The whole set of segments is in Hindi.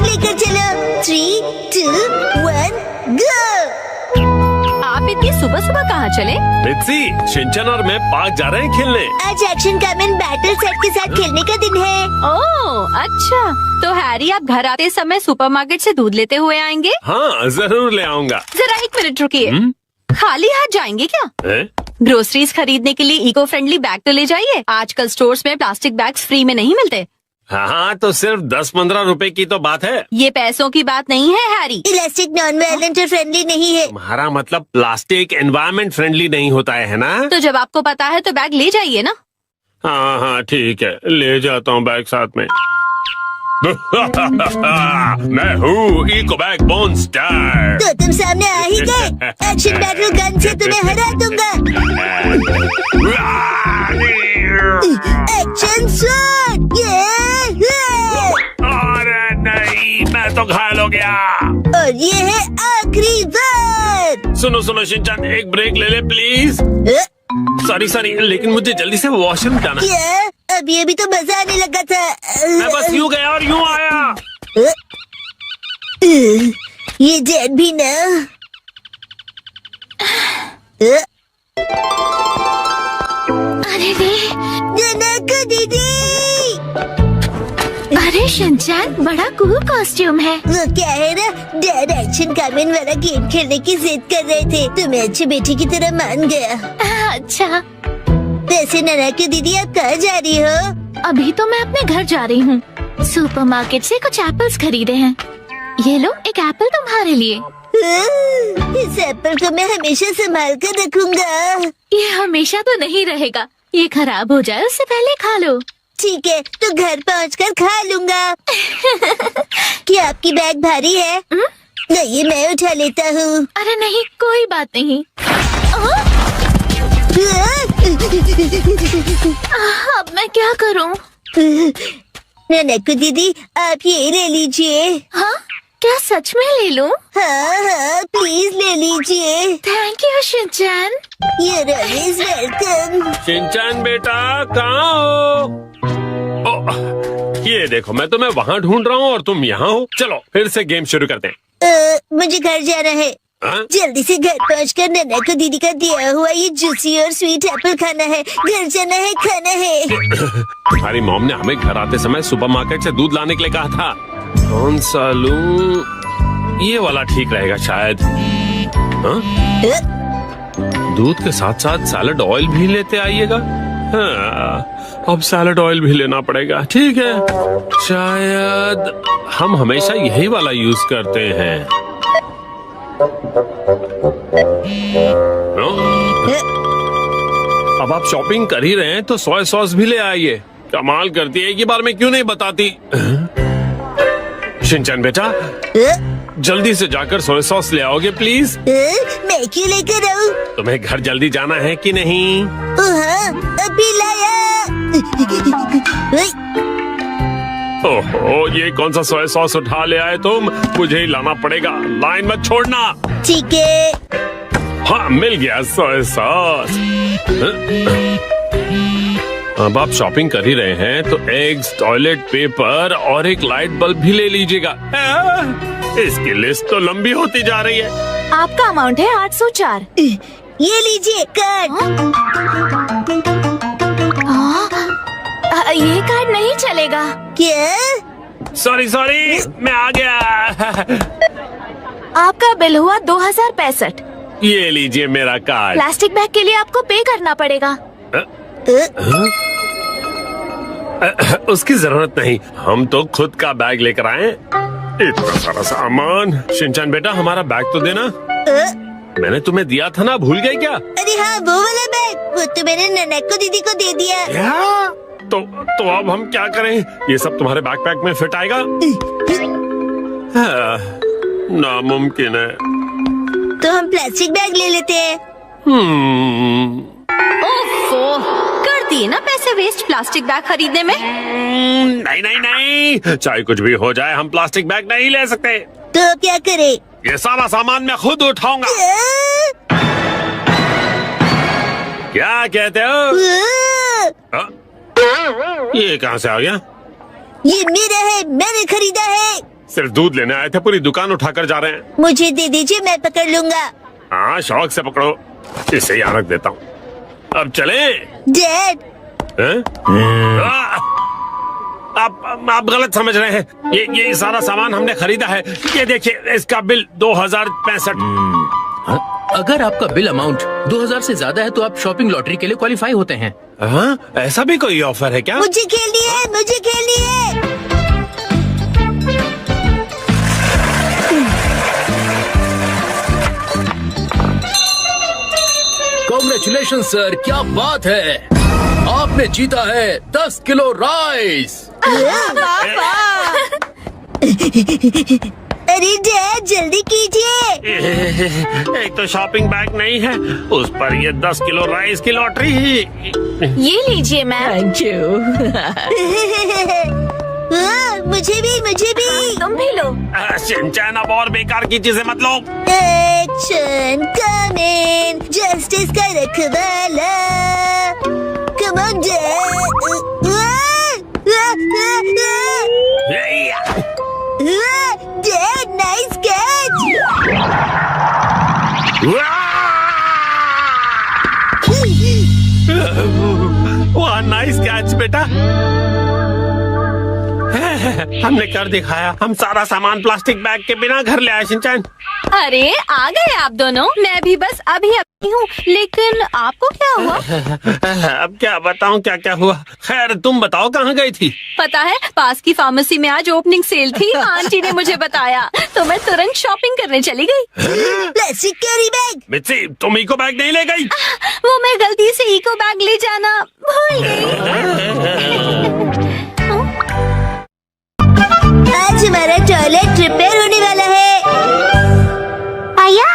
लेकर चलो। 3, 2, 1, गो। आप इतनी सुबह सुबह कहाँ चले? मित्सी, शिनचैन और मैं पार्क जा रहे हैं खेलने। आज एक्शन कमेंट बैटल सेट के साथ खेलने का दिन है। ओह अच्छा, तो हैरी आप घर आते समय सुपरमार्केट से दूध लेते हुए आएंगे? हाँ जरूर ले आऊंगा। जरा 1 मिनट रुकिए। खाली हाथ जाएंगे क्या? ग्रोसरीज खरीदने के लिए इको फ्रेंडली बैग तो ले जाइए। आजकल स्टोर्स में प्लास्टिक बैग्स फ्री में नहीं मिलते। हाँ तो सिर्फ 10-15 रुपए की तो बात है। ये पैसों की बात नहीं है हैरी। इलास्टिक नॉन वायलेंट और फ्रेंडली नहीं है। तुम्हारा मतलब प्लास्टिक एनवायरमेंट फ्रेंडली नहीं होता है ना? तो जब आपको पता है तो बैग ले जाइए ना। हाँ हाँ ठीक है, ले जाता हूँ बैग साथ में। मैं हूँ इको बैग मॉन्स्टर। तो तुम सामने आ ही गए। एक्शन बैटल गन से तुम्हें हरा दूंगा। Action shot. अरे नहीं, मैं तो घायल हो गया। और ये है आखिरी बार। सुनो सुनो शिनचैन, एक ब्रेक ले ले प्लीज। सॉरी, लेकिन मुझे जल्दी से वॉशरूम जाना। क्या? अभी अभी तो मजा आने लगा था। मैं बस यूं गया और यूं आया। ये जेट भी ना। अरे रे, ननको दीदी। अरे शिनचैन, बड़ा कूल कॉस्ट्यूम है। वो क्या है ना, डैड एक्शन कमेंट वाला गेम खेलने की जिद कर रहे थे तो मैं अच्छी बेटी की तरह मान गया। अच्छा, वैसे ननको दीदी आप कहाँ जा रही हो? अभी तो मैं अपने घर जा रही हूँ। सुपरमार्केट से कुछ एप्पल्स खरीदे हैं। ये लो, एक एप्पल तुम्हारे लिए। इस एप्पल को मैं हमेशा संभाल कर रखूंगा। ये हमेशा तो नहीं रहेगा, ये खराब हो जाए उससे पहले खा लो। ठीक है, तो घर पहुंचकर खा लूंगा। क्या आपकी बैग भारी है? नहीं, मैं उठा लेता हूँ। अरे नहीं, कोई बात नहीं। अब मैं क्या करूँ? ननको दीदी आप ये ले लीजिए। हाँ, क्या सच में ले लूं? हाँ, प्लीज ले लीजिए। Thank you Shinchan. You're always welcome। Shinchan बेटा कहाँ हो? ये देखो, मैं तुम्हें वहाँ ढूंढ रहा हूँ और तुम यहाँ हो। चलो फिर से गेम शुरू करते हैं। मुझे घर जाना है। जल्दी से घर पहुँचकर ननको दीदी का दिया हुआ ये जूसी और स्वीट एप्पल खाना है। घर जाना है, खाना है। तुम्हारी मॉम ने हमें घर आते समय सुपरमार्केट से दूध लाने के लिए कहा था। कौन सा लूं? ये वाला ठीक रहेगा शायद। दूध के साथ साथ सैलेड ऑयल भी लेते आइएगा। हाँ, अब सैलेड ऑयल भी लेना पड़ेगा। ठीक है, शायद हम हमेशा यही वाला यूज करते हैं। अब आप शॉपिंग कर ही रहे हैं तो सोया सॉस भी ले आइए। कमाल करती है, एक ही बार में क्यों नहीं बताती? शिनचैन बेटा, जल्दी से जाकर सोया सॉस ले आओगे प्लीज। मैं क्यों लेकर आऊं? तुम्हें घर जल्दी जाना है कि नहीं? हाँ, अभी लाया। ओहो, ये कौन सा सोया सॉस उठा ले आए तुम? मुझे ही लाना पड़ेगा, लाइन मत छोड़ना। ठीक है। हाँ, मिल गया सोया सॉस। अब आप शॉपिंग कर ही रहे हैं तो एग्स, टॉयलेट पेपर और एक लाइट बल्ब भी ले लीजिएगा। इसकी लिस्ट तो लंबी होती जा रही है। आपका अमाउंट है 804। ये लीजिए कार्ड। ये कार्ड नहीं चलेगा। क्या? सॉरी, मैं आ गया। आपका बिल हुआ 2065। ये लीजिए मेरा कार्ड। प्लास्टिक बैग के लिए आपको पे करना पड़ेगा। उसकी जरूरत नहीं, हम तो खुद का बैग लेकर आए। इतना सारा सामान। शिनचैन बेटा, हमारा बैग तो देना। मैंने तुम्हें दिया था ना, भूल गए क्या? अरे हाँ, वो वाला बैग, वो तो मैंने ननको दीदी को दे दिया। क्या? तो अब हम क्या करें? ये सब तुम्हारे बैकपैक में फिट आएगा? नामुमकिन है। तो हम प्लास्टिक बैग ले लेते हैं। ओफो, कर दिए ना पैसे वेस्ट प्लास्टिक बैग खरीदने में। नहीं, चाहे कुछ भी हो जाए हम प्लास्टिक बैग नहीं ले सकते। तो क्या करें? ये सारा सामान मैं खुद उठाऊंगा। क्या कहते हो? ये कहाँ से आ गया? ये मेरा है, मैंने खरीदा है। सिर्फ दूध लेने आए थे, पूरी दुकान उठाकर जा रहे हैं। मुझे दे दीजिए, मैं पकड़ लूंगा। हाँ, शौक से पकड़ो। इसे यहाँ रख देता हूँ। अब चले। डैड, आप गलत समझ रहे हैं। ये सारा सामान हमने खरीदा है। ये देखिए, इसका बिल 2065। अगर आपका बिल अमाउंट 2000 से ज्यादा है तो आप शॉपिंग लॉटरी के लिए क्वालिफाई होते हैं। हाँ, ऐसा भी कोई ऑफर है क्या? मुझे खेलनी है, मुझे खेलनी है। कांग्रेचुलेशन सर, क्या बात है, आपने जीता है 10 किलो राइस। अरे डैड, जल्दी कीजिए। एक तो शॉपिंग बैग नहीं है, उस पर ये 10 किलो राइस की लॉटरी। ये लीजिए मैम। Thank you. मुझे भी। तुम भी लो। शिनचैन, अब और बेकार की चीजें मत लो। एक्शन कमिंग, जस्टिस का रखवाला। Come on dad, nice catch. वाह, नाइस कैच बेटा। हमने कर दिखाया। हम सारा सामान प्लास्टिक बैग के बिना घर ले आए शिनचैन। अरे आ गए आप दोनों। मैं भी बस अभी हूँ, लेकिन आपको क्या हुआ? अब क्या बताऊँ क्या क्या हुआ। खैर, तुम बताओ कहाँ गई थी? पता है, पास की फार्मेसी में आज ओपनिंग सेल थी। आंटी ने मुझे बताया तो मैं तुरंत शॉपिंग करने चली गई। Plastic carry bag. मिर्ची, तुम इको बैग नहीं ले गई? वो मैं गलती से इको बैग ले जाना भूल गई। आज हमारा टॉयलेट रिपेयर होने वाला है। आया?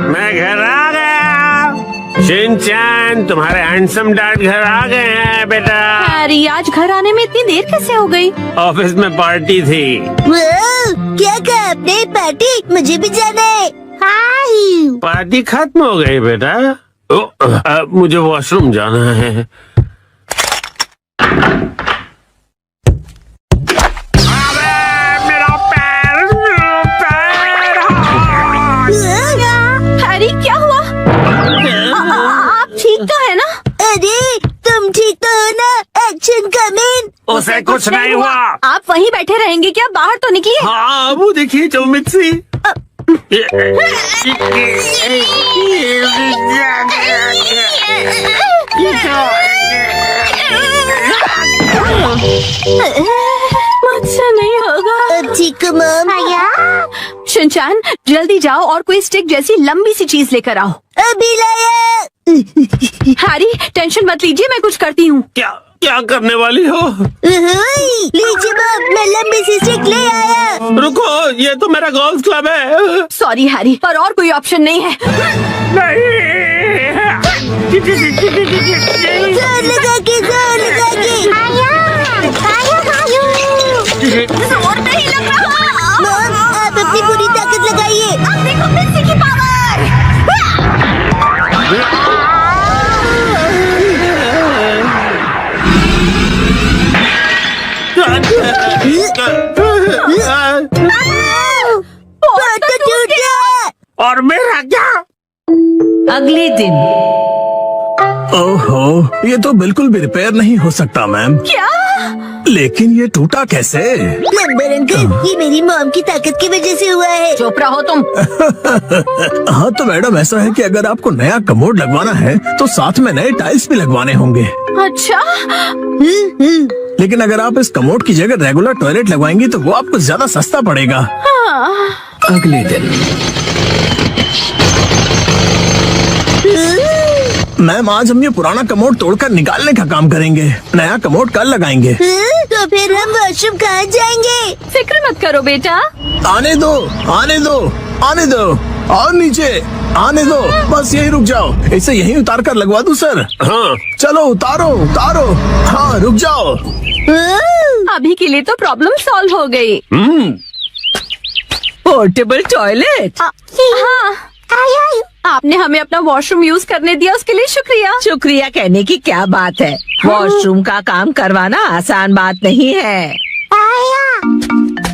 मैं घर आ गया। शिनचैन, तुम्हारे हैंडसम डैड घर आ गए हैं बेटा। हैरी, आज घर आने में इतनी देर कैसे हो गई? ऑफिस में पार्टी थी। क्या कहा आपने? पार्टी? मुझे भी जाना है। हाय। पार्टी खत्म हो गई बेटा। मुझे वॉशरूम जाना है। हैरी, क्या हुआ? आप ठीक तो है ना? अरे, तुम ठीक तो हो ना? Action coming. उसे कुछ नहीं हुआ। आप वहीं बैठे रहेंगे क्या? बाहर तो निकलिए। हाँ, वो देखिए जो मिर्ची। मुझसे नहीं होगा। अब ठीक हो मॉम? शिनचैन, जल्दी जाओ और कोई स्टिक जैसी लंबी सी चीज लेकर आओ। अभी लाया। हैरी, टेंशन मत लीजिए, मैं कुछ करती हूँ। क्या क्या करने वाली हो? लीजिए मॉम, मैं लंबी सी स्टिक ले आया। रुको, ये तो मेरा गोल्फ क्लब है। सॉरी हैरी, पर और कोई ऑप्शन नहीं है। जोर लगा के। जोर नहीं लग रहा। मॉम, आप अपनी पूरी ताकत लगाइए। अब देखो मिर्ची की पावर। बहुत तो टूट गया। और मेरा क्या? अगले दिन। ओहो, ये तो बिल्कुल भी रिपेयर नहीं हो सकता मैम। क्या? लेकिन ये टूटा कैसे? प्लम्बर अंकल, ये मेरी मॉम की ताकत की वजह से हुआ है। चुप रहो तुम। हाँ तो मैडम, ऐसा है कि अगर आपको नया कमोड लगवाना है तो साथ में नए टाइल्स भी लगवाने होंगे। अच्छा, लेकिन अगर आप इस कमोड की जगह रेगुलर टॉयलेट लगवाएंगी तो वो आपको ज्यादा सस्ता पड़ेगा। अगले दिन। मैम, आज हम ये पुराना कमोड तोड़कर निकालने का काम करेंगे। नया कमोड कल लगाएंगे। तो फिर हम वॉशरूम कहाँ जाएंगे? फिक्र मत करो बेटा। आने दो, आने दो, आने दो। और नीचे आने दो। बस यही रुक जाओ। इसे यहीं उतार कर लगवा दूं सर? हाँ, चलो उतारो उतारो। हाँ, रुक जाओ। अभी के लिए तो प्रॉब्लम सॉल्व हो गई। Portable toilet. हाँ, आपने हमें अपना वॉशरूम यूज करने दिया, उसके लिए शुक्रिया। शुक्रिया कहने की क्या बात है। वॉशरूम का काम करवाना आसान बात नहीं है।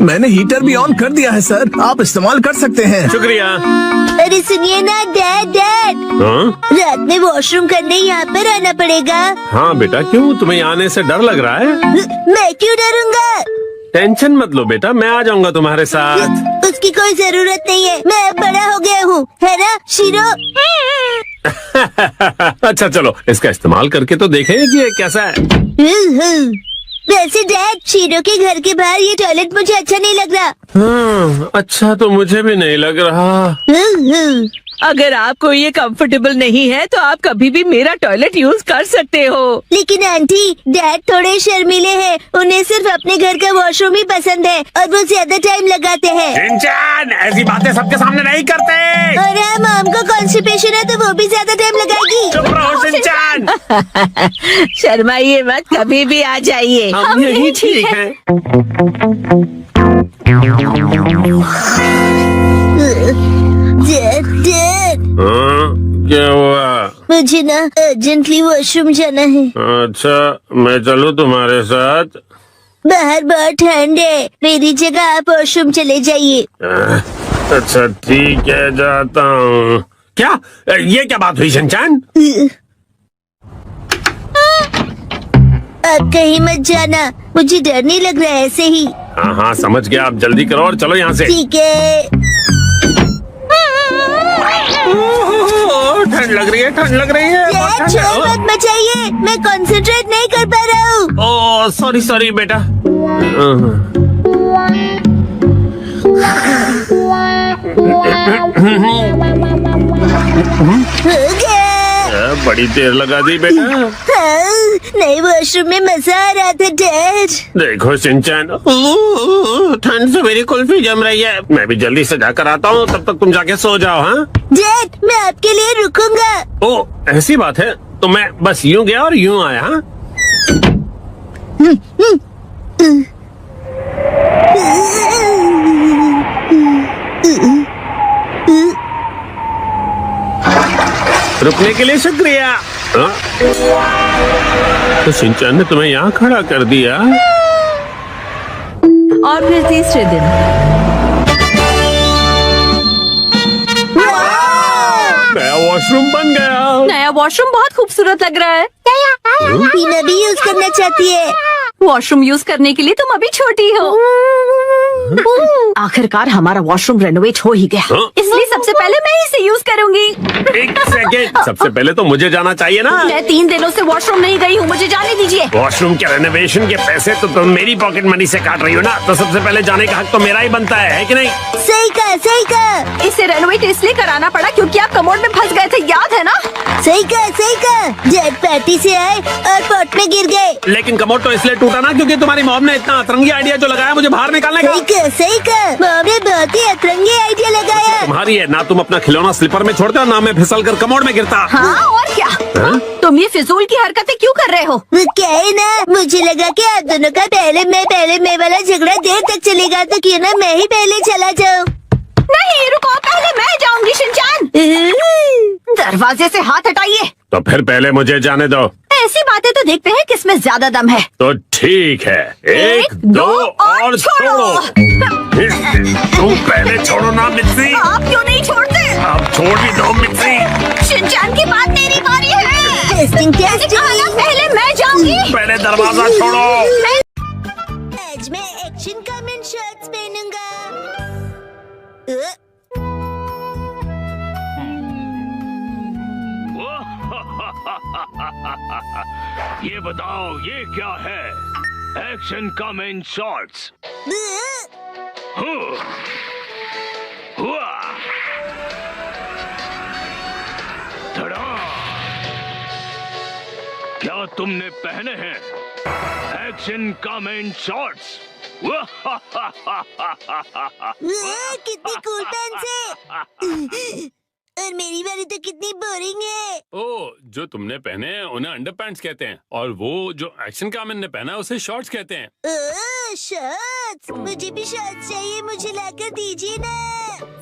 मैंने हीटर भी ऑन कर दिया है सर, आप इस्तेमाल कर सकते हैं। शुक्रिया। अरे सुनिए ना डैड, हाँ रात में वॉशरूम करने यहाँ पर आना पड़ेगा। हाँ बेटा, क्यों तुम्हें आने से डर लग रहा है? मैं क्यों डरूंगा? टेंशन मत लो बेटा, मैं आ जाऊंगा तुम्हारे साथ। उसकी कोई जरूरत नहीं है, मैं अब बड़ा हो गया हूँ, है ना शीरो? अच्छा चलो, इसका इस्तेमाल करके तो देखें कि ये कैसा है। वैसे डैड, शीरो के घर के बाहर ये टॉयलेट मुझे अच्छा नहीं लग रहा। हाँ, अच्छा तो मुझे भी नहीं लग रहा। अगर आपको ये कंफर्टेबल नहीं है तो आप कभी भी मेरा टॉयलेट यूज कर सकते हो। लेकिन आंटी, डैड थोड़े शर्मीले हैं, उन्हें सिर्फ अपने घर का वॉशरूम ही पसंद है और वो ज्यादा टाइम लगाते हैं। शिनचैन, ऐसी बातें सबके सामने नहीं करते। और हाँ, मॉम को कॉन्स्टिपेशन है तो वो भी ज्यादा टाइम लगाएगी। चुप रहो शिनचैन। शर्माइए मत, कभी भी आ जाइए। हम यही ठीक है। डैड, क्या हुआ? मुझे ना अर्जेंटली वॉशरूम जाना है। अच्छा, मैं चलूं तुम्हारे साथ? बाहर बहुत ठंड है, मेरी जगह आप वॉशरूम चले जाइए। अच्छा ठीक है, जाता हूँ। क्या ये क्या बात हुई शिनचैन? आप कहीं मत जाना, मुझे डर नहीं लग रहा है ऐसे ही। हाँ हाँ समझ गया, आप जल्दी करो और चलो यहाँ से। ठीक है। ठंड लग रही है, ठंड लग रही है। डैड, शोर मत मचाइए, मैं कंसंट्रेट नहीं कर पा रहा हूँ। ओह सॉरी सॉरी बेटा। हो गया। बड़ी देर लगा दी बेटा। हाँ, नए वॉशरूम में मजा आ रहा था डैड। देखो शिनचैन, ठंड से मेरी कुल्फी जम रही है। मैं भी जल्दी से जाकर आता हूँ, तब तक तुम जाके सो जाओ। हाँ डैड, मैं आपके लिए रुकूंगा। ओह ऐसी बात है, तो मैं बस यूं गया और यूं आया। हाँ रुकने के लिए शुक्रिया। हाँ? तो शिनचैन ने तुम्हें यहाँ खड़ा कर दिया। और फिर तीसरे दिन नया वॉशरूम बन गया। नया वॉशरूम बहुत खूबसूरत लग रहा है। टीना भी यूज करना चाहती है। वॉशरूम यूज करने के लिए तुम अभी छोटी हो। आखिरकार हमारा वॉशरूम रेनोवेट हो ही गया, हाँ? इसलिए सबसे पहले मैं ही इसे यूज करूंगी। एक सेकेंड, सबसे पहले तो मुझे जाना चाहिए ना। मैं 3 दिनों से वॉशरूम नहीं गई हूँ, मुझे जाने दीजिए। वॉशरूम के रेनोवेशन के पैसे तो तुम मेरी पॉकेट मनी से काट रही हो ना, तो सबसे पहले जाने का हक तो मेरा ही बनता है कि नहीं? सही कहा, सही कहा। इसे रेनोवेट इसलिए कराना पड़ा क्योंकि आप कमोड में फंस गए थे, याद है ना? सही कहा, सही कहा। डैड पार्टी से आए और पॉट में गिर गए। लेकिन कमोड तो इसलिए टूटा ना क्योंकि तुम्हारी मॉम ने इतना अतरंगी आइडिया जो लगाया मुझे बाहर निकालने का। सही कहा, सही कहा। मॉम ने बहुत ही अतरंगी आइडिया लगाया। तुम्हारी है ना, तुम अपना खिलौना स्लीपर में छोड़ते हो ना मैं फिसल कर कमोड में गिरता। हाँ और क्या? तुम ये फिजूल की हरकतें क्यों कर रहे हो? वो क्या है ना, मुझे लगा कि आप दोनों का पहले मैं वाला झगड़ा देर तक चलेगा, तो क्यों ना मैं ही पहले चला जाऊँ। नहीं रुको, पहले मैं जाऊंगी शिनचैन। दरवाजे से हाथ हटाइए। तो फिर पहले मुझे जाने दो। ऐसी बातें तो देखते हैं किसमें ज्यादा दम है। तो ठीक है, 1 2 और छोड़ो। तुम पहले छोड़ो ना मिक्सी। आप क्यों नहीं छोड़ते? अब छोड़ भी दो मिक्सी। शिनचैन की बात मेरी बारी है। टेस्टिंग पहले मैं जाऊंगी। पहले दरवाजा छोड़ो। आज मैं एक्शन कमेंट शर्ट्स पहनूंगा। ये बताओ ये क्या है? Action comment shorts. क्या तुमने पहने हैं एक्शन कमेंट शॉर्ट्स? कितनी कूल पेंस है। और मेरी वाली तो कितनी बोरिंग है। ओ, जो तुमने पहने हैं उन्हें अंडरपैंट्स कहते हैं और वो जो एक्शन का मैंने पहना है उसे शॉर्ट्स कहते हैं। शर्ट्स, मुझे भी शर्ट्स चाहिए, मुझे लाकर दीजिए ना।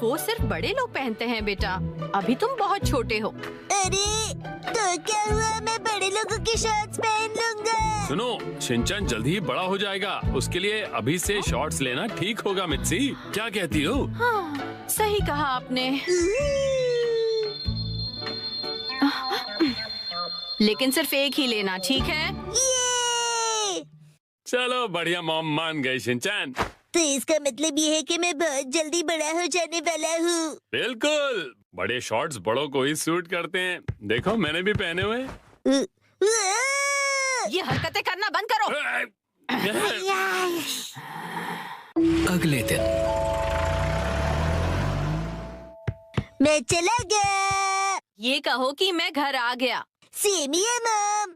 वो सिर्फ बड़े लोग पहनते हैं बेटा, अभी तुम बहुत छोटे हो। अरे तो क्या हुआ, मैं बड़े लोगों की शॉर्ट्स पहन लूंगा। सुनो, शिनचैन जल्दी ही बड़ा हो जाएगा, उसके लिए अभी से शॉर्ट्स लेना ठीक होगा। मित्सी, क्या कहती हो? हाँ, सही कहा आपने। लेकिन सिर्फ एक ही लेना, ठीक है? ये चलो बढ़िया, मॉम मान गई शिनचैन। तो इसका मतलब ये है कि मैं बहुत जल्दी बड़ा हो जाने वाला हूँ। बिल्कुल, बड़े शॉर्ट्स बड़ों को ही सूट करते हैं। देखो मैंने भी पहने हुए। ये हरकतें करना बंद करो। अगले दिन मैं चला गया। ये कहो कि मैं घर आ गया। सेम ही है मॉम।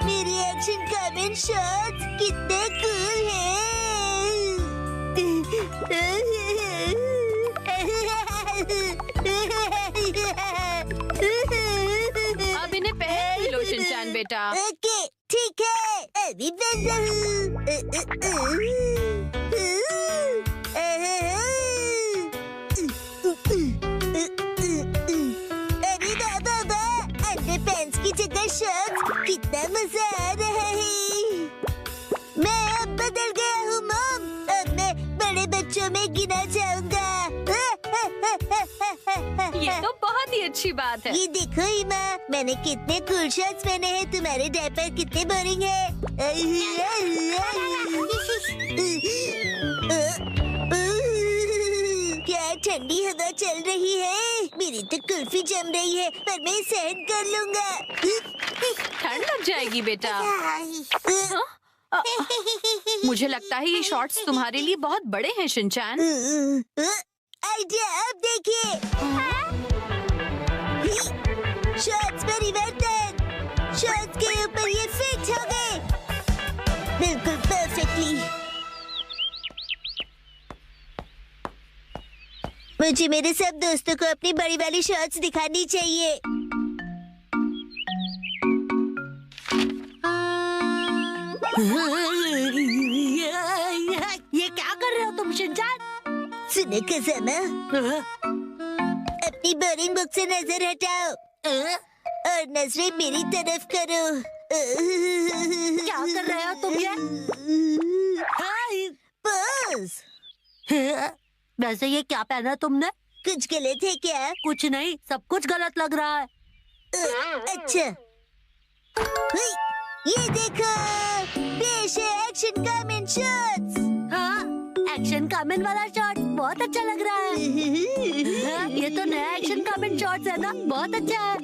मेरी एक्शन कमेंट शॉट्स कितने कूल हैं। अब इन्हें पहन ही लो शिनचैन बेटा। ओके ठीक है, अभी पहनता अरे बाबा, अंडरपैंट्स की जगह शॉर्ट्स, कितना मजा आ रहा है। मैं अब बदल गया हूँ मॉम, अब मैं बड़े बच्चों में गिना जाऊंगा। ये तो बहुत ही अच्छी बात है। ये देखो इमा, मैंने कितने कूल शॉर्ट्स पहने हैं, तुम्हारे डायपर कितने बोरिंग है। क्या ठंडी हवा चल रही है, मेरी तो कुल्फी जम रही है, पर मैं सहन कर लूंगा। ठंड लग जाएगी बेटा। मुझे लगता है ये शॉर्ट्स तुम्हारे लिए बहुत बड़े हैं शिनचैन। आइडिया, अब देखिए। शॉर्ट्स परिवर्तन, शॉर्ट्स के ऊपर ये फिट हो गए बिल्कुल परफेक्टली। मुझे मेरे सब दोस्तों को अपनी बड़ी वाली शॉर्ट्स दिखानी चाहिए। ये क्या कर रहे हो तुम शिनचैन? सुनो कसमा, अपनी बोरिंग बुक से नजर हटाओ और नजरें मेरी तरफ करो। क्या कर रहे हो तुम ये? बस वैसे ये क्या पहना तुमने? कुछ गलत है क्या? कुछ नहीं, सब कुछ गलत लग रहा है। अच्छा, हुई, ये देखो, पेश है एक्शन कमेंट शॉट्स। हाँ, एक्शन कमेंट वाला शॉट बहुत अच्छा लग रहा है। हाँ, ये तो नया एक्शन कमेंट शॉट्स है ना, बहुत अच्छा है।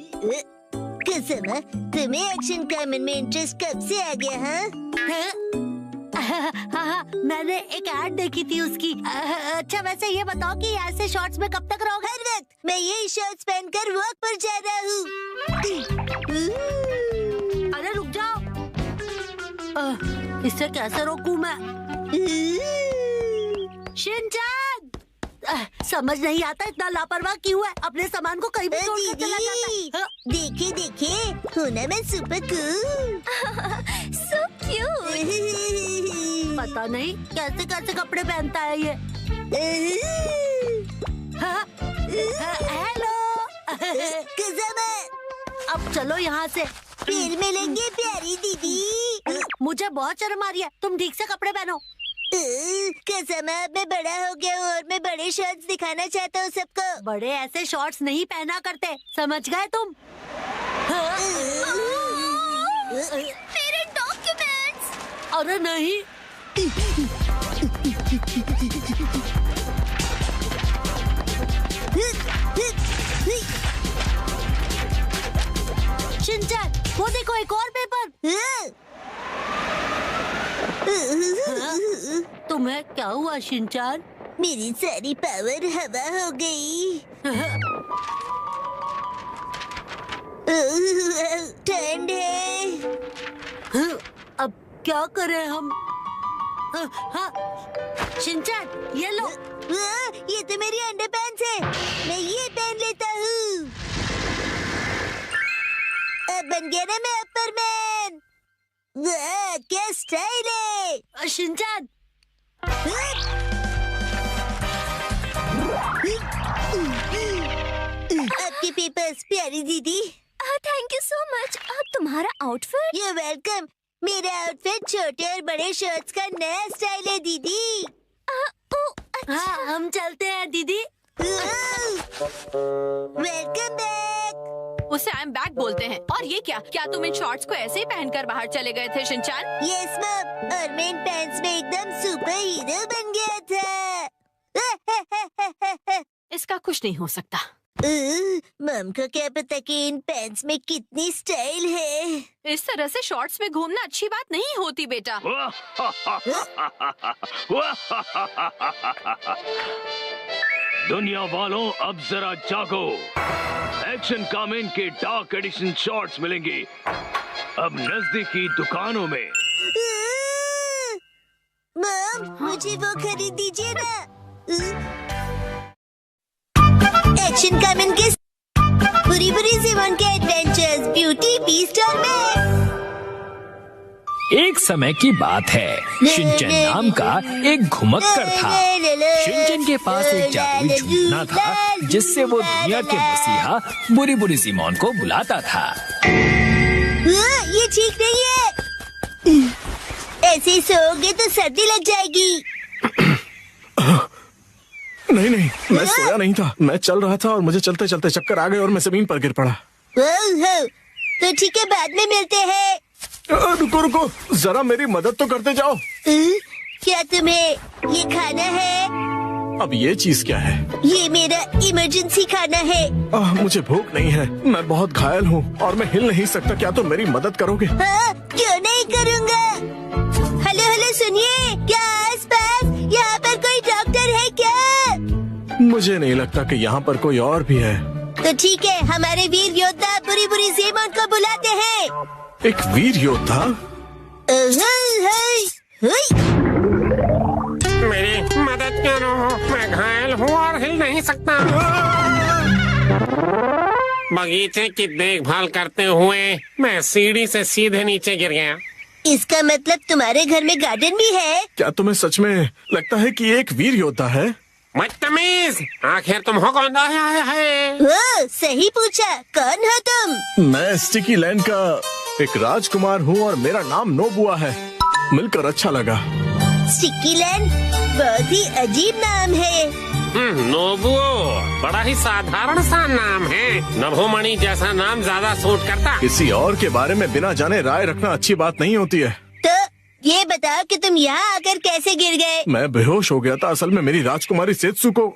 कसमा, तुम्हें एक्शन कमेंट में इंटरेस्ट कब से आ गया? हाँ, मैंने एक ऐड देखी थी उसकी। अच्छा वैसे ये बताओ कि ऐसे शॉर्ट्स में कब तक रहोगे? हर वक्त मैं यही शॉर्ट्स पहनकर वॉक पर जा रहा हूँ। अरे रुक जाओ, इससे कैसे रोकूं मैं? शिनचैन, समझ नहीं आता इतना लापरवाह क्यों है, अपने सामान को कहीं भी छोड़कर चला जाता है। देखे देखे, हूँ ना मैं सुपर कूल। So cute। पता नहीं कैसे कैसे कपड़े पहनता है ये। हेलो कसमा, अब चलो यहाँ से, फिर मिलेंगे प्यारी दीदी। मुझे बहुत शर्म आ रही है, तुम ठीक से कपड़े पहनो। कसमा, मैं बड़ा हो गया हूँ और मैं बड़े शॉर्ट्स दिखाना चाहता हूँ सबको। बड़े ऐसे शॉर्ट्स नहीं पहना करते, समझ गए तुम? मेरे डॉक्यूमेंट्स। अरे नहीं, शिनचैन, वो देखो एक और पेपर। तुम्हें क्या हुआ शिनचैन? मेरी सारी पावर हवा हो गई। ठंड है। अब क्या करें हम? हाँ, शिनचैन ये लो। ये तो मेरी अंडरपैंट्स है, मैं ये पहन लेता हूँ। अब बन गया ना मैं अपर मैन। क्या स्टाइल है। शिनचैन, आपके पेपर्स प्यारी दीदी। Thank you so much. तुम्हारा आउटफिट? You welcome. मेरा आउटफिट छोटे और बड़े शर्ट्स का नया स्टाइल है दीदी। हाँ, हम चलते हैं दीदी। Welcome back. उसे आई एम बैक बोलते हैं। और ये क्या तुम इन शॉर्ट्स को ऐसे ही पहनकर बाहर चले गए थे शिनचैन? यस मम, और मैं इन पैंट्स में एकदम सुपर हीरो बन गया था। इसका कुछ नहीं हो सकता। मम को क्या पता कि इन पैंट्स में कितनी स्टाइल है। इस तरह से शॉर्ट्स में घूमना अच्छी बात नहीं होती बेटा। दुनिया वालों, अब जरा जागो। एक्शन कामेन के डार्क एडिशन शॉर्ट्स मिलेंगे अब नजदीकी दुकानों में। मम, मुझे वो खरीद दीजिए ना। एक्शन कामेन के बुरी बुरी जीवन के एडवेंचर्स ब्यूटी बीस्ट और मैं। एक समय की बात है, शिनचैन नाम का एक घुमक्कड़ था। शिनचैन के पास एक जादुई झूठना था जिससे वो दुनिया के मसीहा बुरी बुरी सीमोन को बुलाता था। ये ठीक नहीं है। ऐसे ही सोओगे तो सर्दी लग जाएगी। नहीं, मैं सोया नहीं था। मैं चल रहा था और मुझे चलते चलते चक्कर आ गए और मैं जमीन पर गिर पड़ा। तो ठीक है, बाद में मिलते हैं। रुको, जरा मेरी मदद तो करते जाओ। क्या तुम्हें ये खाना है? अब ये चीज क्या है? ये मेरा इमरजेंसी खाना है। मुझे भूख नहीं है, मैं बहुत घायल हूँ और मैं हिल नहीं सकता। क्या तुम मेरी मदद करोगे? हाँ, क्यों नहीं करूँगा। हेलो, सुनिए, क्या आस-पास यहाँ पर कोई डॉक्टर है क्या? मुझे नहीं लगता कि यहाँ पर कोई और भी है। तो ठीक है, हमारे वीर योद्धा बुरी बुरी सीमोन को बुलाते हैं। एक वीर योद्धा? मेरी मदद करो, मैं घायल हूँ और हिल नहीं सकता। बगीचे की देखभाल करते हुए मैं सीढ़ी से सीधे नीचे गिर गया। इसका मतलब तुम्हारे घर में गार्डन भी है? क्या तुम्हें सच में लगता है कि एक वीर योद्धा है? बदतमीज, आखिर तुम हो कौन? सही पूछा, कौन हो तुम? मैं स्टिकी लैंड का एक राजकुमार हूँ और मेरा नाम नोबुआ है। मिलकर अच्छा लगा। स्टिकी लैंड बहुत ही अजीब नाम है। नोबुओ बड़ा ही साधारण सा नाम है। नभोमणि जैसा नाम ज्यादा सूट करता। किसी और के बारे में बिना जाने राय रखना अच्छी बात नहीं होती है। तो ये बताओ कि तुम यहाँ आकर कैसे गिर गए? मैं बेहोश हो गया था। असल में मेरी राजकुमारी सेत्सुको,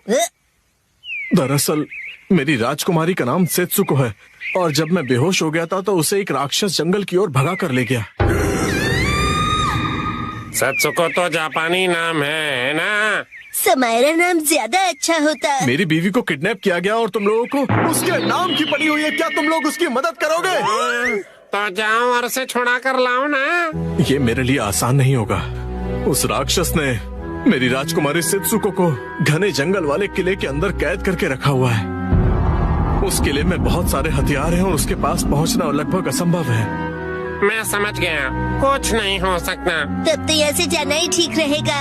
दरअसल मेरी राजकुमारी का नाम सेत्सुको है और जब मैं बेहोश हो गया था तो उसे एक राक्षस जंगल की ओर भगा कर ले गया। सेत्सुको तो जापानी नाम है ना? समायरा नाम ज्यादा अच्छा होता। मेरी बीवी को किडनैप किया गया और तुम लोगों को उसके नाम की पड़ी हुई है। क्या तुम लोग उसकी मदद करोगे? तो जाओ और उसे छुड़ा कर लाओ ना। ये मेरे लिए आसान नहीं होगा। उस राक्षस ने मेरी राजकुमारी सेत्सुको को घने जंगल वाले किले के अंदर कैद करके रखा हुआ है। उस किले में बहुत सारे हथियार हैं और उसके पास पहुंचना लगभग असंभव है। मैं समझ गया, कुछ नहीं हो सकता। तब तो यहाँ से जाना ही ठीक रहेगा।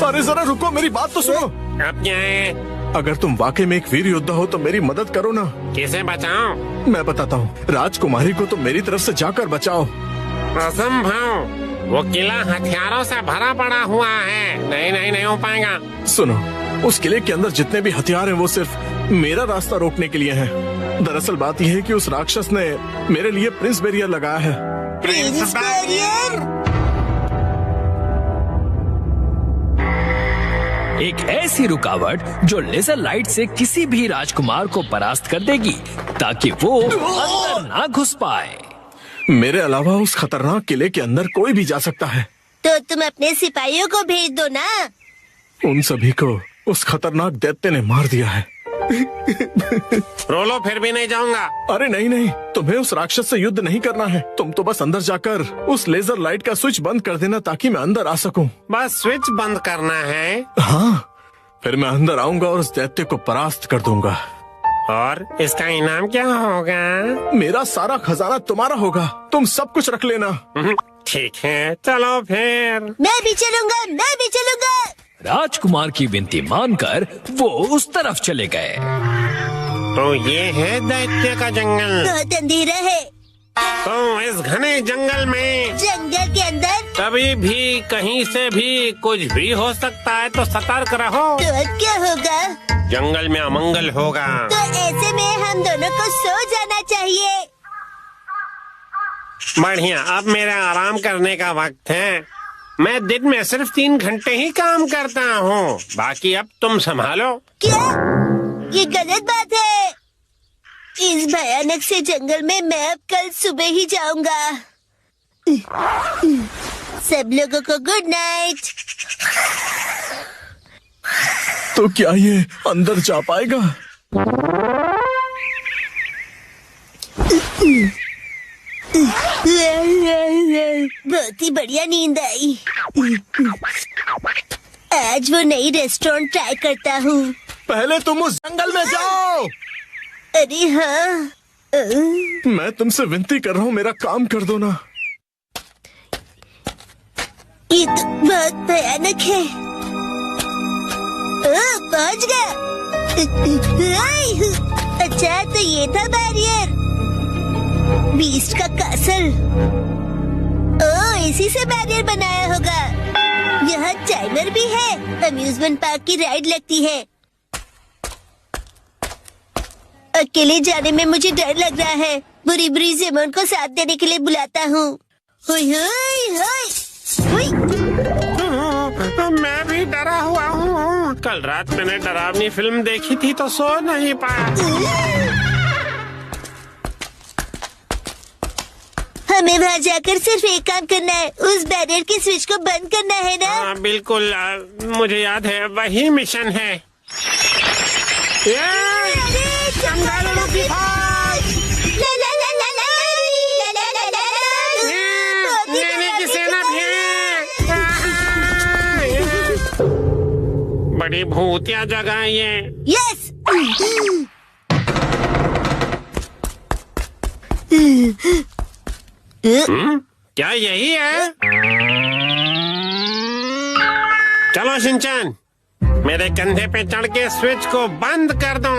अरे जरा रुको, मेरी बात तो सुनो। अब क्या है? अगर तुम वाकई में एक वीर योद्धा हो तो मेरी मदद करो ना। किसे बचाओ? मैं बताता हूँ। राजकुमारी को तुम मेरी तरफ से जाकर बचाओ। असंभव, वो किला हथियारों से भरा पड़ा हुआ है। नहीं हो पाएगा। सुनो, उस किले के अंदर जितने भी हथियार हैं वो सिर्फ मेरा रास्ता रोकने के लिए हैं। दरअसल बात यह है कि उस राक्षस ने मेरे लिए प्रिंस बैरियर लगाया है। Prince barrier? एक ऐसी रुकावट जो लेजर लाइट से किसी भी राजकुमार को परास्त कर देगी ताकि वो अंदर ना घुस पाए। मेरे अलावा उस खतरनाक किले के अंदर कोई भी जा सकता है। तो तुम अपने सिपाहियों को भेज दो ना। उन सभी को उस खतरनाक दैत्य ने मार दिया है। रोलो, फिर भी नहीं जाऊंगा। अरे नहीं, तुम्हें उस राक्षस से युद्ध नहीं करना है। तुम तो बस अंदर जाकर उस लेजर लाइट का स्विच बंद कर देना ताकि मैं अंदर आ सकूं। बस स्विच बंद करना है? हाँ, फिर मैं अंदर आऊंगा और उस दैत्य को परास्त कर दूंगा। और इसका इनाम क्या होगा? मेरा सारा खजाना तुम्हारा होगा। तुम सब कुछ रख लेना। ठीक है, चलो फिर। मैं भी चलूंगा। राजकुमार की विनती मानकर वो उस तरफ चले गए। तो ये है दैत्य का जंगल। बहुत अंधेरा है। तो इस घने जंगल में, जंगल के अंदर कभी भी कहीं से भी कुछ भी हो सकता है, तो सतर्क रहो। तो अब क्या होगा? जंगल में अमंगल होगा। तो ऐसे में हम दोनों को सो जाना चाहिए। बढ़िया, अब मेरा आराम करने का वक्त है। मैं दिन में सिर्फ 3 घंटे ही काम करता हूँ, बाकी अब तुम संभालो। क्या? ये गलत बात है। इस भयानक से जंगल में मैं अब कल सुबह ही जाऊंगा। सब लोगों को गुड नाइट। तो क्या ये अंदर जा पाएगा? बहुत ही बढ़िया नींद आई। आज वो नई रेस्टोरेंट ट्राई करता हूँ। पहले तुम उस जंगल में जाओ। अरे हाँ, मैं तुमसे विनती कर रहा हूँ, मेरा काम कर दो ना। ये तो बहुत भयानक है। पहुंच गया। अच्छा, तो ये था बैरियर। बीस्ट का कासल। इसी से बैरियर बनाया होगा। यहाँ टाइमर भी है। अम्यूजमेंट पार्क की राइड लगती है। अकेले जाने में मुझे डर लग रहा है। बुरी बुरी सिमोन को साथ देने के लिए बुलाता हूँ। हुई हुई हुई हुई। मैं भी डरा हुआ हूँ। कल रात मैंने डरावनी फिल्म देखी थी तो सो नहीं पाया। हमें वहाँ जाकर सिर्फ एक काम करना है। उस बैरियर के स्विच को बंद करना है ना? हाँ, बिल्कुल। मुझे याद है, वही मिशन है। बड़ी भूतिया जगह है ये। यस। क्या यही है? चलो शिनचैन, मेरे कंधे पे चढ़ के स्विच को बंद कर दो।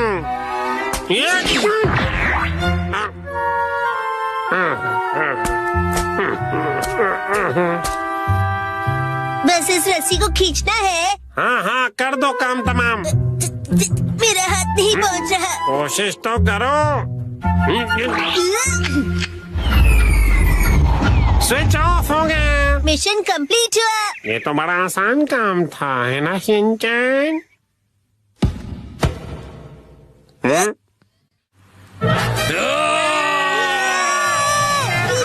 बस इस रस्सी को खींचना है। हाँ हाँ, कर दो काम तमाम। मेरा हाथ नहीं पहुंच रहा। कोशिश तो करो। स्विच ऑफ हो गया। मिशन कंप्लीट हुआ। ये तो बड़ा आसान काम था, है ना शिनचैन?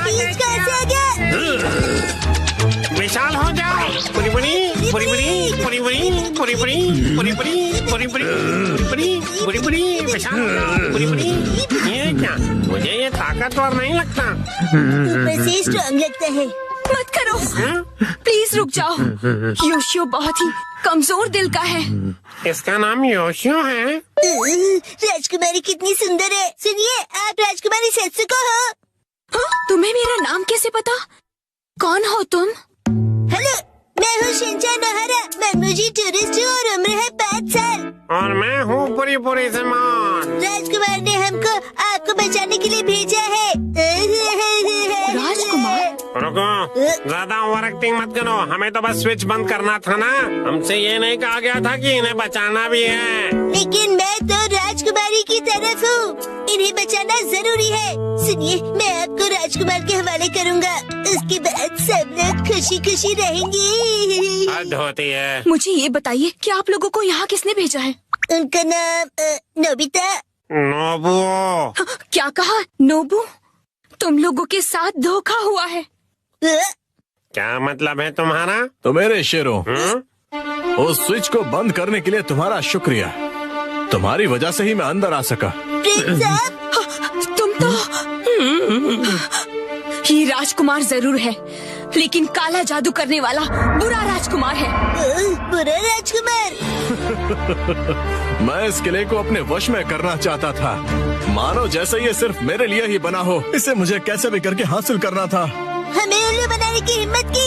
बीच कैसे आ गया? विशाल हो जाओ। पुरी पुरी पुरी पुरी पुरी पुरी पुरी पुरी पुरी पुरी पुरी पुरी पुरी पुरी विशाल पुरी पुरी। ये क्या? मुझे ये ताकतवर नहीं लगता। ऊपर से स्ट्रॉन्ग लगता है। मत करो, प्लीज रुक जाओ। योशियो बहुत ही कमजोर दिल का है। इसका नाम योशियो है। राजकुमारी कितनी सुंदर है। सुनिए, आप राजकुमारी सेत्सुको हो? हाँ? तुम्हें मेरा नाम कैसे पता? कौन हो तुम? हेलो, मैं हूँ शिनचैन ओहारा। मैं टूरिस्ट हूँ और उम्र है 5 साल। और मैं हूँ पुरी पुरी सिमोन। राजकुमार ने हमको आपको बचाने के लिए भेजा है। राजकुमार? रुको, ज्यादा ओवर एक्टिंग मत करो। हमें तो बस स्विच बंद करना था ना। हमसे ये नहीं कहा गया था कि इन्हें बचाना भी है। लेकिन मैं तो राजकुमारी की तरफ हूँ। इन्हें बचाना जरूरी है। सुनिए, मैं आपको राजकुमार के हवाले करूँगा। उसके बाद सब लोग खुशी खुशी रहेंगे। हद होती है। मुझे ये बताइए कि आप लोगों को यहाँ किसने भेजा है? उनका नाम नोबिता। नोबुओ। क्या कहा? नोबू? तुम लोगों के साथ धोखा हुआ है। क्या मतलब है तुम्हारा? तो मेरे शेरों, उस स्विच को बंद करने के लिए तुम्हारा शुक्रिया। तुम्हारी वजह से ही मैं अंदर आ सका। प्रिंस साहब, तुम तो ये राजकुमार जरूर है, लेकिन काला जादू करने वाला बुरा राजकुमार है। बुरा राजकुमार? मैं इस किले को अपने वश में करना चाहता था। मानो जैसे ये सिर्फ मेरे लिए ही बना हो। इसे मुझे कैसे भी करके हासिल करना था। हमें उल्लू बनाने की हिम्मत की।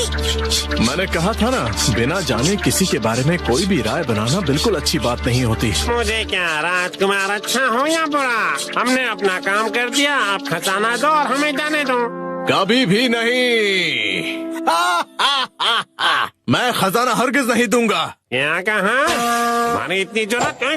मैंने कहा था ना, बिना जाने किसी के बारे में कोई भी राय बनाना बिल्कुल अच्छी बात नहीं होती। मुझे क्या राजकुमार अच्छा हो या बुरा, हमने अपना काम कर दिया। आप खजाना दो और हमें जाने दो। कभी भी नहीं। मैं खजाना हरगिज नहीं दूंगा। क्या कहा? हमारी इतनी जरूरत है?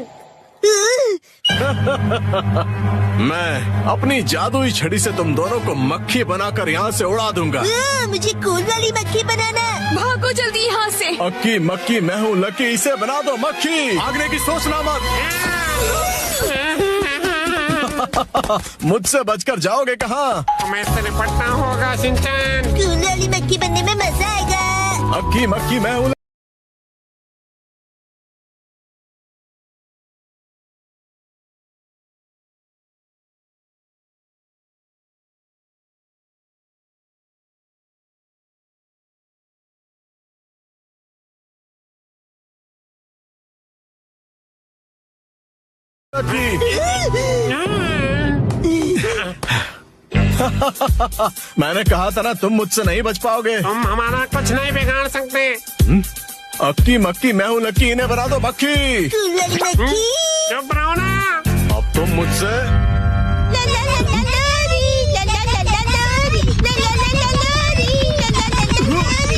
मैं अपनी जादुई छड़ी से तुम दोनों को मक्खी बनाकर यहाँ से उड़ा दूंगा। मुझे कूल वाली मक्खी बनाना। भागो जल्दी यहाँ से। अक्की मक्की मैं हूँ लकी, इसे बना दो मक्खी। भागने की सोचना मत। मुझसे बचकर जाओगे कहाँ? हमें इससे निपटना होगा शिनचैन। कूल वाली मक्खी बनने में मजा आएगा। अक्की मक्की मैं हूँ। मैंने कहा था ना, तुम मुझसे नहीं बच पाओगे। तुम हमारा कुछ नहीं बिगाड़ सकते। अक्की मक्की मैं हूँ लकी, इन्हें बना दो मक्खी। कूल वाली मक्खी। चुप रहो ना। अब तुम मुझसे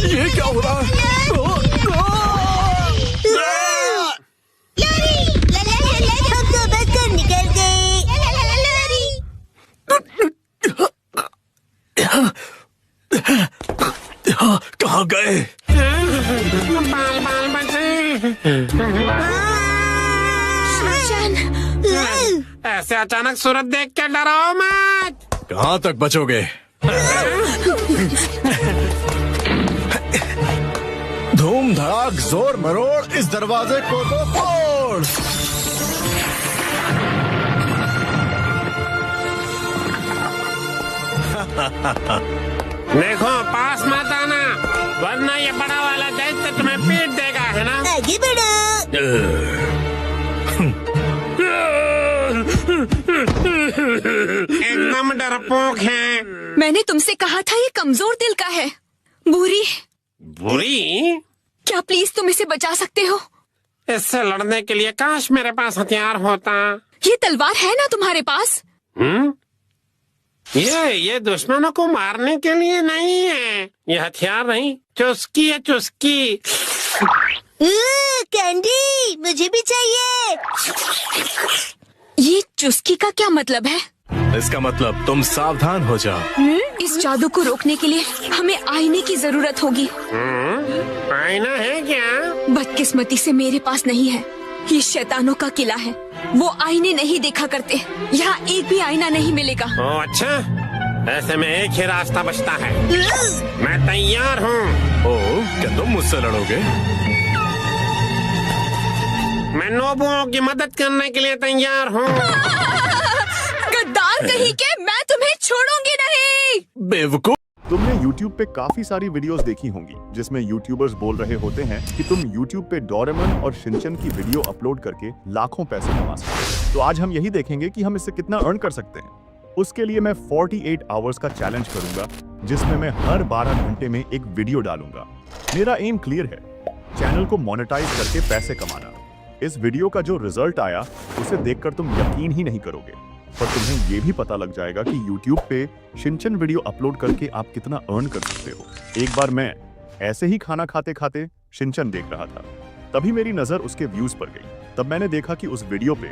ये क्या हो रहा है? हम तो बचकर निकल गए। कहाँ गए? बाल बाल बचे। ऐसे अचानक सूरत देख के डराओ मत। कहाँ तक बचोगे? धूम धड़ाक जोर मरोड़, इस दरवाजे को तो तोड़। देखो पास मत आना, वरना ये बड़ा वाला दैत्य तुम्हें पीट देगा, है ना? आगे बढ़ो। एकदम डरपोक है। मैंने तुमसे कहा था ये कमजोर दिल का है। बुरी, बुरी? क्या प्लीज तुम इसे बचा सकते हो? इससे लड़ने के लिए काश मेरे पास हथियार होता। ये तलवार है ना तुम्हारे पास? ये दुश्मनों को मारने के लिए नहीं है। ये हथियार नहीं, चुस्की है चुस्की। कैंडी, मुझे भी चाहिए। ये चुस्की का क्या मतलब है? इसका मतलब तुम सावधान हो जाओ। इस जादू को रोकने के लिए हमें आईने की जरूरत होगी। आईना है क्या? बदकिस्मती से मेरे पास नहीं है। ये शैतानों का किला है, वो आईने नहीं देखा करते। यहाँ एक भी आईना नहीं मिलेगा। ओ अच्छा, ऐसे में एक ही रास्ता बचता है। मैं तैयार हूँ। ओह, क्या तुम मुझसे लड़ोगे? मैं नोबुओं की मदद करने के लिए तैयार हूँ। गद्दार कहीं के, मैं तुम्हें छोड़ूंगी नहीं। बेवकूफ। तुमने YouTube पे काफी सारी वीडियोस देखी होंगी जिसमें यूट्यूबर्स बोल रहे होते हैं कि तुम YouTube पे डोरेमोन और शिनचैन की वीडियो अपलोड करके लाखों पैसे कमा सकते हो। तो आज हम यही देखेंगे कि हम इससे कितना अर्न कर सकते हैं। उसके लिए मैं 48 आवर्स का चैलेंज करूंगा, जिसमें मैं हर 12 घंटे में एक वीडियो डालूंगा। मेरा एम क्लियर है, चैनल को मोनेटाइज करके पैसे कमाना। इस वीडियो का जो रिजल्ट आया उसे देखकर तुम यकीन ही नहीं करोगे, पर तुम्हें ये भी पता लग जाएगा कि YouTube पे शिनचैन वीडियो अपलोड करके आप कितना अर्न कर सकते हो। एक बार मैं ऐसे ही खाना खाते खाते शिनचैन देख रहा था, तभी मेरी नजर उसके व्यूज पर गई। तब मैंने देखा कि उस वीडियो पे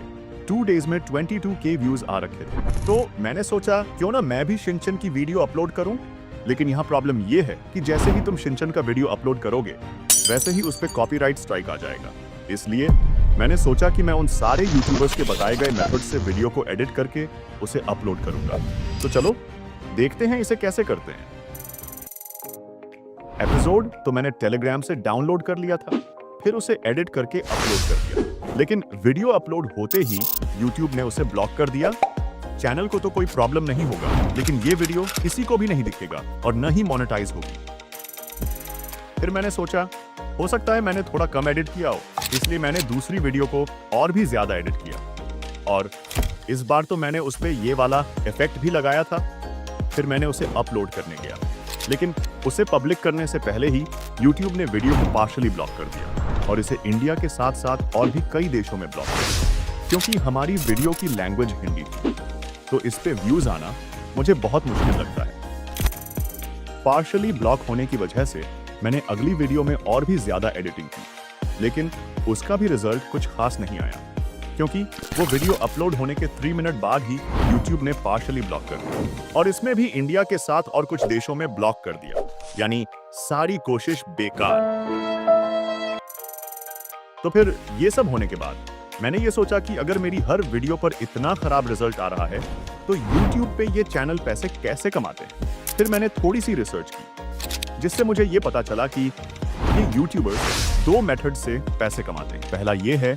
2 डेज में 22K व्यूज आ रखे थे। तो मैंने सोचा क्यों ना मैं भी शिनचैन की वीडियो अपलोड करूं। लेकिन यहाँ प्रॉब्लम ये है कि जैसे ही तुम शिनचैन का वीडियो अपलोड करोगे वैसे ही उस पे कॉपीराइट स्ट्राइक आ जाएगा। इसलिए मैंने सोचा कि मैं उन सारे यूट्यूबर्स के बताए गए मेथड से वीडियो को एडिट करके उसे अपलोड करूंगा। तो चलो देखते हैं इसे कैसे करते हैं। एपिसोड तो मैंने टेलीग्राम से डाउनलोड कर लिया था, फिर उसे एडिट करके अपलोड कर दिया। लेकिन वीडियो अपलोड होते ही YouTube ने उसे ब्लॉक कर दिया। चैनल को तो कोई प्रॉब्लम नहीं होगा, लेकिन ये वीडियो किसी को भी नहीं दिखेगा और न ही मोनेटाइज होगी। फिर मैंने सोचा हो सकता है मैंने थोड़ा कम एडिट किया हो, इसलिए मैंने दूसरी वीडियो को और भी ज्यादा एडिट किया और इस बार तो मैंने उस पे ये वाला इफेक्ट भी लगाया था। फिर मैंने उसे अपलोड करने गया, लेकिन उसे पब्लिक करने से पहले ही YouTube ने वीडियो को पार्शली ब्लॉक कर दिया और इसे इंडिया के साथ साथ और भी कई देशों में ब्लॉक कर दिया, क्योंकि हमारी वीडियो की लैंग्वेज हिंदी थी। तो इस पे व्यूज आना मुझे बहुत मुश्किल लगता है। पार्शली ब्लॉक होने की वजह से मैंने अगली वीडियो में और भी ज्यादा एडिटिंग की, लेकिन उसका भी रिजल्ट कुछ खास नहीं आया, क्योंकि वो वीडियो अपलोड होने के 3 मिनट बाद ही YouTube ने पार्शली ब्लॉक कर दिया और इसमें भी इंडिया के साथ और कुछ देशों में ब्लॉक कर दिया, यानी सारी कोशिश बेकार। तो फिर ये सब होने के बाद मैंने ये सोचा कि अगर मेरी हर वीडियो पर इतना खराब रिजल्ट आ रहा है तो YouTube पे ये चैनल पैसे कैसे कमाते हैं। फिर मैंने थोड़ी सी रिसर्च की, जिससे मुझे ये पता चला कि ये यूट्यूबर्स 2 मेथड से पैसे कमाते हैं। पहला ये है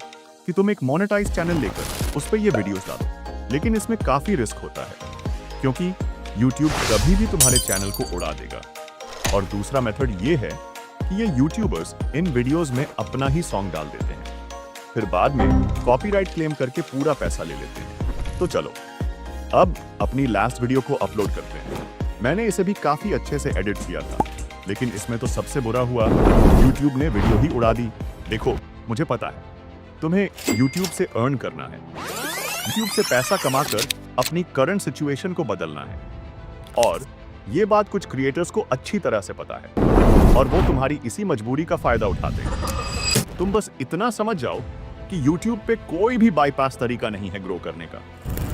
कि तुम एक मोनेटाइज चैनल लेकर उस पर ये वीडियोस डालो, लेकिन इसमें काफी रिस्क होता है, क्योंकि YouTube कभी भी तुम्हारे चैनल को उड़ा देगा। और दूसरा मेथड ये है कि ये यूट्यूबर्स इन वीडियोस में अपना ही सॉन्ग डाल देते हैं, फिर बाद में कॉपीराइट क्लेम करके पूरा पैसा ले लेते हैं। तो चलो अब अपनी लास्ट वीडियो को अपलोड करते हैं। मैंने इसे भी काफी अच्छे से एडिट किया था, लेकिन इसमें तो सबसे बुरा हुआ, YouTube ने वीडियो ही उड़ा दी। देखो, मुझे पता है तुम्हें YouTube से अर्न करना है, YouTube से पैसा कमाकर अपनी करंट सिचुएशन को बदलना है, और ये बात कुछ क्रिएटर्स को अच्छी तरह से पता है और वो तुम्हारी इसी मजबूरी का फायदा उठाते हैं। तुम बस इतना समझ जाओ कि YouTube पे कोई भी बाईपास तरीका नहीं है ग्रो करने का,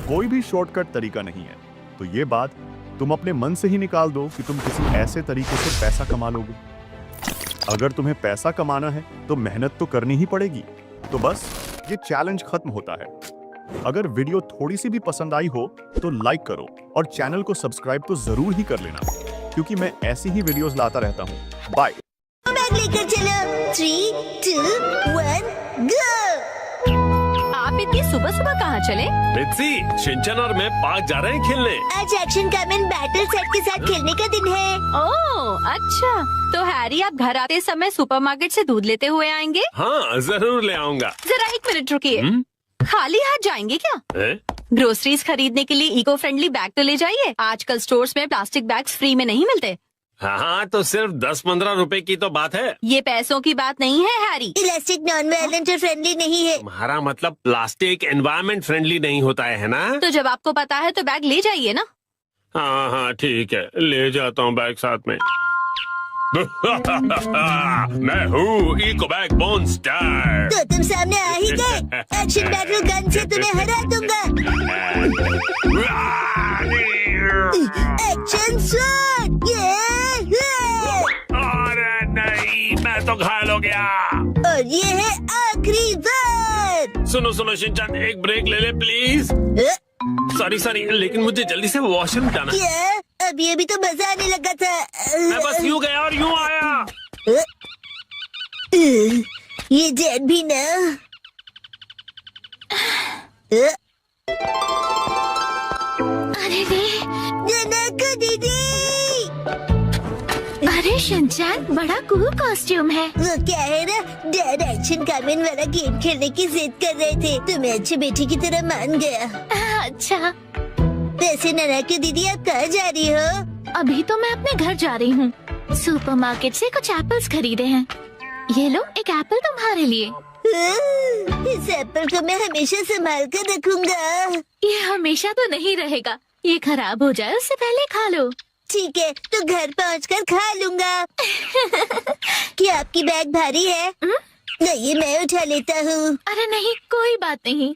कोई भी शॉर्टकट तरीका नहीं है। तो ये बात तुम अपने मन से ही निकाल दो कि तुम किसी ऐसे तरीके से पैसा कमा लोगे। अगर तुम्हें पैसा कमाना है तो मेहनत तो करनी ही पड़ेगी। तो बस ये चैलेंज खत्म होता है। अगर वीडियो थोड़ी सी भी पसंद आई हो तो लाइक करो और चैनल को सब्सक्राइब तो जरूर ही कर लेना, क्योंकि मैं ऐसी ही वीडियोस लाता रहता हूँ। बाय। बैग लेकर चलो। 3, 2, 1, गो। आप इतनी सुबह सुबह कहाँ चले? मित्सी, शिनचैन और मैं पार्क जा रहे हैं खेलने। आज एक्शन कामेन बैटल सेट के साथ खेलने का दिन है। ओह अच्छा, तो हैरी आप घर आते समय सुपरमार्केट से दूध लेते हुए आएंगे? हाँ, जरूर ले आऊंगा। जरा 1 मिनट रुकिए। खाली हाथ जाएंगे क्या? ग्रोसरीज खरीदने के लिए इको फ्रेंडली बैग तो ले जाइए। आजकल स्टोर्स में प्लास्टिक बैग्स फ्री में नहीं मिलते। हाँ, तो सिर्फ 10-15 रुपए की तो बात है। ये पैसों की बात नहीं है हैरी। प्लास्टिक नॉन वायलेंट और फ्रेंडली नहीं है। तुम्हारा मतलब प्लास्टिक एनवायरमेंट फ्रेंडली नहीं होता है ना? तो जब आपको पता है तो बैग ले जाइए ना। हाँ हाँ ठीक है, ले जाता हूँ बैग साथ में। मैं हूँ इको बैग मॉन्स्टर। तो तुम सामने आ ही गए। एक्शन बैटल गन से तुम्हें हरा दूंगा। Action shot. अरे नहीं, मैं तो घायल हो गया। और ये है आखिरी बार। सुनो सुनो शिनचैन, एक ब्रेक ले ले प्लीज। सॉरी, लेकिन मुझे जल्दी से वॉशरूम जाना है। क्या? अभी अभी तो मजा आने लगा था। मैं बस यूं गया और यूं आया। ये जेट भी ना। अरे रे, जनक दीदी। अरे शिनचैन, बड़ा कूल कॉस्ट्यूम है। वो क्या है ना, डैड एक्शन कामेन वाला गेम खेलने की जिद कर रहे थे, तो मैं अच्छी बेटी की तरह मान गया। अच्छा, वैसे ननाकू दीदी आप कहाँ जा रही हो? अभी तो मैं अपने घर जा रही हूँ। सुपरमार्केट से कुछ एप्पल्स खरीदे हैं। ये लो, एक एप्पल तुम्हारे लिए। इस एप्पल को मैं हमेशा संभाल कर रखूंगा। ये हमेशा तो नहीं रहेगा, ये खराब हो जाए उससे पहले खा लो। ठीक है, तो घर पहुंचकर खा लूंगा। क्या आपकी बैग भारी है? नहीं, मैं उठा लेता हूँ। अरे नहीं, कोई बात नहीं।